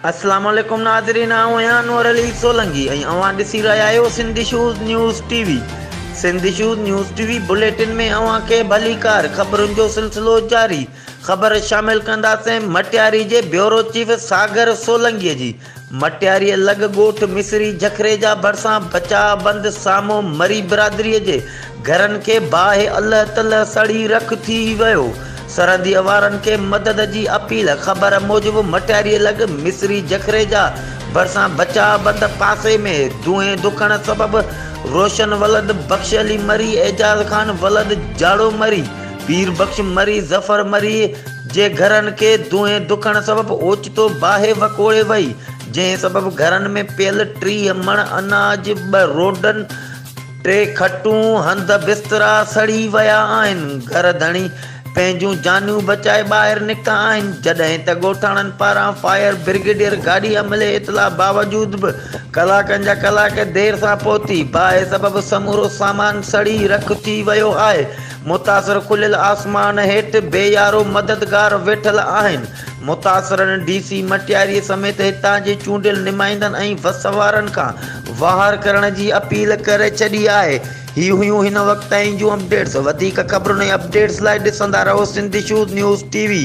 अस्सलाम वालेकुम नाज़रीन, आऊं आहियां अनवर अली सोलंकी ऐं अवां ॾिसी रहिया आहियो Sindhi shoes news TV. Sindhi shoes news TV bulletin में अवां खे भलीकार ख़बरुनि जो सिलसिलो जारी। ख़बर शामिल कंदासीं मटियारी जे ब्यूरो चीफ सागर सोलंकीअ जी। मटियारीअ लॻ ॻोठ मिसरी जखरे जा भरिसां बचाव बंदि साम्हूं मरी बिरादरीअ जे घरनि खे बाहि अल्लाह तल्ह सड़ी रख थी वियो। सरहदी वारनि खे मदद जी अपील। ख़बर मूजिबि मटियारीअ लॻ मिसरी जखरे जा भरिसां बचाव बंदि पासे में धुएं दुखण सबबि रोशन वलद बख्श अली मरी, एजाज़ खान वलद जाड़ो मरी, पीर बख्श मरी, ज़फर मरी जे घरनि खे धुएं दुखण सबबि ओचितो बाहि वकोड़े वई, जंहिं सबबि घरनि में पियल 30 मण अनाज, 2 रोडन, 3 खटूं, हंध बिस्तरा सड़ी विया आहिनि। घर धणी पंहिंजूं जानियूं बचाए ॿाहिरि निकिता आहिनि, जॾहिं त ॻोठाणनि पारां फायर ब्रिगेडियर गाॾी अमले इतला बावजूद बि कलाकनि जा कलाक देरि सां पहुती। बाहि सबबि समूरो सामान सड़ी रख थी वियो आहे। मुतासिर खुलियल आसमान हेठि बेयारो मददगार वेठल आहिनि। मुतासिरनि डीसी मटियारी समेत हितां जे चूंडियल नुमाइंदनि ऐं वसवारनि खां वहार करण जी अपील करे छॾी आहे। ही हुयूं हिन वक़्त ताईं जूं अपडेट्स। वधीक ख़बरुनि ऐं अपडेट्स लाइ ॾिसंदा रहो सिंधी शूज़ न्यूज़ टीवी।